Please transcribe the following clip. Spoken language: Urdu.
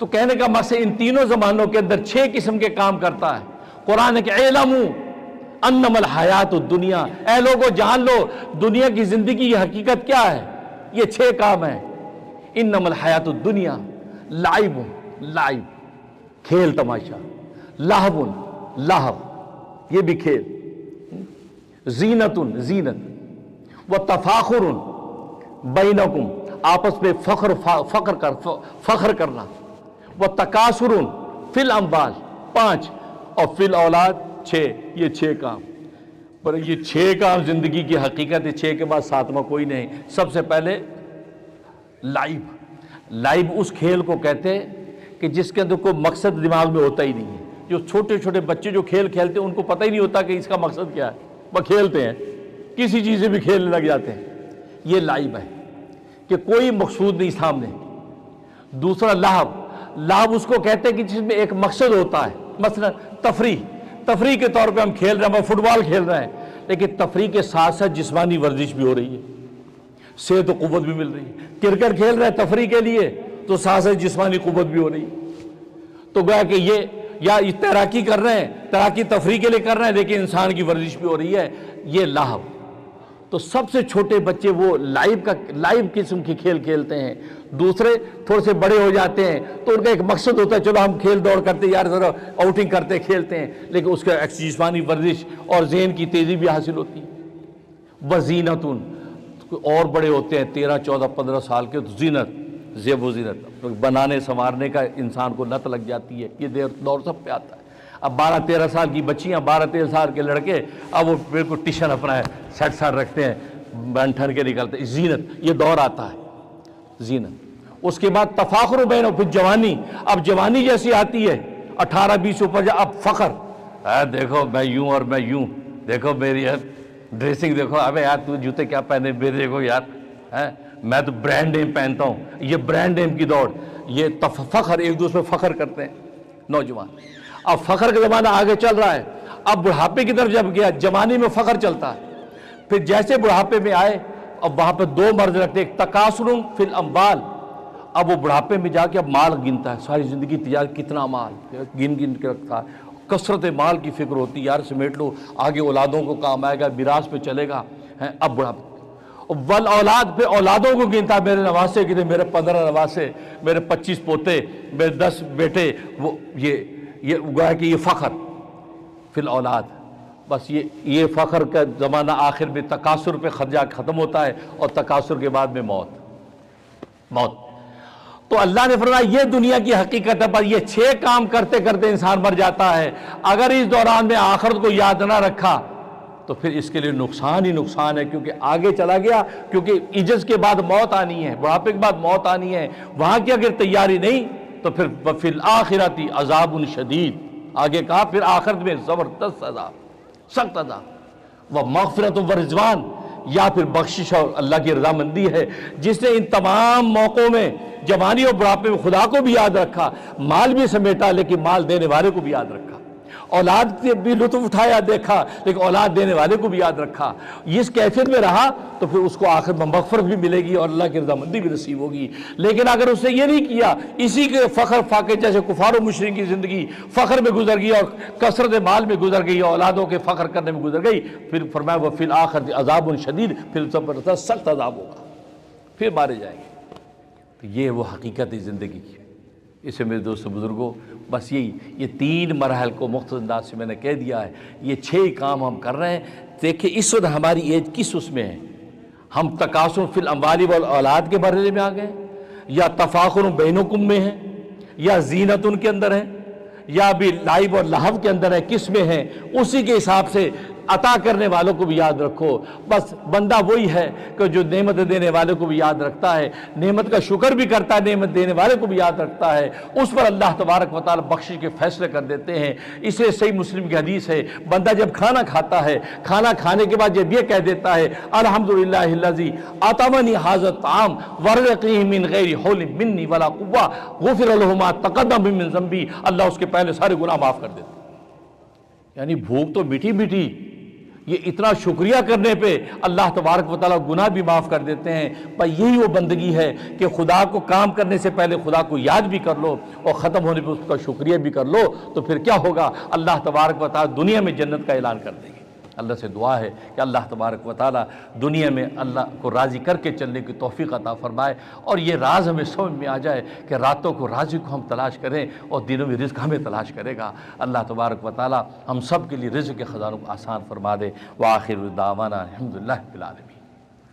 تو کہنے کا مقصد ان تینوں زمانوں کے اندر 6 قسم کے کام کرتا ہے قرآن کہ اعلموا انما الحیات الدنیا، اے لوگو جان لو دنیا کی زندگی کی حقیقت کیا ہے، یہ 6 کام ہیں۔ انما الحیات الدنیا لعب، کھیل تماشا، لہو، یہ بھی کھیل، زینت، وتفاخر بینکم، آپس میں فخر کرنا، وتکاثر فی الاموال 5، اور فی الاولاد 6، یہ 6 کام۔ پر یہ 6 کام زندگی کی حقیقت ہے، 6 کے بعد 7واں کوئی نہیں۔ سب سے پہلے لائب اس کھیل کو کہتے ہیں کہ جس کے اندر کوئی مقصد دماغ میں ہوتا ہی نہیں ہے۔ جو چھوٹے چھوٹے بچے جو کھیل کھیلتے ہیں ان کو پتہ ہی نہیں ہوتا کہ اس کا مقصد کیا ہے، وہ کھیلتے ہیں، کسی چیز سے بھی کھیلنے لگ جاتے ہیں، یہ لائب ہے کہ کوئی مقصود نہیں سامنے۔ دوسرا لہو اس کو کہتے ہیں کہ جس میں ایک مقصد ہوتا ہے، مثلا تفریح کے طور پہ ہم کھیل رہے ہیں، ہم فٹ بال کھیل رہے ہیں، لیکن تفریح کے ساتھ ساتھ جسمانی ورزش بھی ہو رہی ہے، صحت و قوت بھی مل رہی ہے۔ کرکٹ کھیل رہے ہیں تفریح کے لیے تو ساتھ ساتھ جسمانی قوت بھی ہو رہی ہے۔ تو گویا کہ یہ یا تیراکی کر رہے ہیں، تیراکی تفریح کے لیے کر رہے ہیں لیکن انسان کی ورزش بھی ہو رہی ہے، یہ لہو۔ تو سب سے چھوٹے بچے وہ لائب قسم کی کھیل کھیلتے ہیں۔ دوسرے تھوڑے سے بڑے ہو جاتے ہیں تو ان کا ایک مقصد ہوتا ہے، چلو ہم کھیل دوڑ کرتے یار ذرا آؤٹنگ کرتے کھیلتے ہیں، لیکن اس کا جسمانی ورزش اور ذہن کی تیزی بھی حاصل ہوتی ہے۔ وزینتن، اور بڑے ہوتے ہیں 13 14 15 سال کے، تو زینت، زیب و زینت بنانے سنوارنے کا انسان کو لت لگ جاتی ہے، یہ دور سب پہ آتا ہے۔ اب 12 13 سال کی بچیاں، 12 13 سال کے لڑکے، اب وہ بالکل ٹیشن اپنا ہے سیٹ سال رکھتے ہیں، بن ٹھن کے نکلتے ہیں، زینت، یہ دور آتا ہے زینت۔ اس کے بعد تفاخر بین، پھر جوانی، اب جوانی جیسی آتی ہے 18 20 اوپر، اب فخر، دیکھو میں یوں اور میں یوں، دیکھو میری ڈریسنگ دیکھو، ابے یار تو جوتے کیا پہنے، میرے دیکھو یار، میں تو برانڈ نیم پہنتا ہوں، یہ برانڈ نیم کی دوڑ، یہ فخر، ایک دوسرے میں فخر کرتے ہیں نوجوان۔ اب فخر کا زمانہ آگے چل رہا ہے، اب بڑھاپے کی طرف جب گیا، جوانی میں فخر چلتا ہے، پھر جیسے بڑھاپے میں آئے اب وہاں پہ 2 مرض رکھتے ہیں، ایک تکاثر فی الاموال، اب وہ بڑھاپے میں جا کے اب مال گنتا ہے، ساری زندگی تجارت کتنا مال گن کے رکھتا ہے، کثرت مال کی فکر ہوتی ہے، یار سمیٹ لو آگے اولادوں کو کام آئے گا، میراث پہ چلے گا، اب بڑھاپے والاولاد پہ اولادوں کو گنتا ہے، میرے نواسے کتنے، میرے 15 نواسے، میرے 25 پوتے، میرے 10 بیٹے، وہ یہ گویا کہ یہ فخر فی الاولاد۔ بس یہ فخر کا زمانہ آخر میں تکاثر پہ خرجہ ختم ہوتا ہے، اور تکاثر کے بعد میں موت۔ تو اللہ نے فرمایا یہ دنیا کی حقیقت ہے، پر یہ 6 کام کرتے کرتے انسان مر جاتا ہے۔ اگر اس دوران میں آخرت کو یاد نہ رکھا تو پھر اس کے لیے نقصان ہی نقصان ہے، کیونکہ آگے چلا گیا، کیونکہ عجز کے بعد موت آنی ہے، بڑھاپے کے بعد موت آنی ہے، وہاں کی اگر تیاری نہیں تو پھر فی الآخرۃ عذاب شدید، آگے کہا پھر آخرت میں زبردست عذاب، سخت عذاب، ومغفرۃ ورضوان، یا پھر بخشش اور اللہ کی رضامندی ہے۔ جس نے ان تمام موقعوں میں جوانی اور بڑھاپے میں خدا کو بھی یاد رکھا، مال بھی سمیٹا لیکن مال دینے والے کو بھی یاد رکھا، اولاد سے بھی لطف اٹھایا دیکھا لیکن اولاد دینے والے کو بھی یاد رکھا، اس کیفیت میں رہا تو پھر اس کو آخر میں مغفرت بھی ملے گی اور اللہ کی رضامندی بھی نصیب ہوگی۔ لیکن اگر اس نے یہ نہیں کیا، اسی کے فخر فاقے جیسے کفار و مشرکین کی زندگی فخر میں گزر گئی اور کثرت مال میں گزر گئی اور اولادوں کے فخر کرنے میں گزر گئی، پھر فرمایا وفی الآخرۃ عذاب شدید، پھر زبردست سخت عذاب ہوگا، پھر مارے جائیں گے۔ تو یہ وہ حقیقت ہے زندگی کی۔ اسے میرے دوست بزرگوں، بس یہ 3 مراحل کو مختصر انداز سے میں نے کہہ دیا ہے۔ یہ 6 کام ہم کر رہے ہیں۔ دیکھیں اس وقت ہماری ایج کس اس میں ہے، ہم تکاثر فی الاموال والاولاد کے مرحلے میں آ گئے، یا تفاخر بینکم میں ہیں، یا زینت ان کے اندر ہے، یا بھی لائب اور لہو کے اندر ہے، کس میں ہے، اسی کے حساب سے عطا کرنے والوں کو بھی یاد رکھو۔ بس بندہ وہی ہے کہ جو نعمت دینے والے کو بھی یاد رکھتا ہے، نعمت کا شکر بھی کرتا ہے، نعمت دینے والے کو بھی یاد رکھتا ہے، اس پر اللہ تبارک و تعالی بخشش کے فیصلے کر دیتے ہیں۔ اس لیے صحیح مسلم کی حدیث ہے، بندہ جب کھانا کھاتا ہے، کھانا کھانے کے بعد جب یہ کہہ دیتا ہے الحمدللہ الذی اطعمنی ھذا الطعام ورزقنی من غیر حول منی ولا قوہ غفر له ما تقدم من ذنبی، اللہ اس کے پہلے سارے گناہ معاف کر دیتا ہے۔ یعنی بھوک تو میٹھی میٹھی، یہ اتنا شکریہ کرنے پہ اللہ تبارک و تعالیٰ گناہ بھی معاف کر دیتے ہیں۔ پر یہی وہ بندگی ہے کہ خدا کو کام کرنے سے پہلے خدا کو یاد بھی کر لو اور ختم ہونے پہ اس کا شکریہ بھی کر لو، تو پھر کیا ہوگا؟ اللہ تبارک و تعالیٰ دنیا میں جنت کا اعلان کر دیں گے۔ اللہ سے دعا ہے کہ اللہ تبارک و تعالیٰ دنیا میں اللہ کو راضی کر کے چلنے کی توفیق عطا فرمائے، اور یہ راز ہمیں سمجھ میں آ جائے کہ راتوں کو رازق کو ہم تلاش کریں اور دنوں میں رزق ہمیں تلاش کرے گا۔ اللہ تبارک و تعالیٰ ہم سب کے لیے رزق کے خزانوں کو آسان فرما دے۔ وآخر دعوانا الحمدللہ رب العالمین۔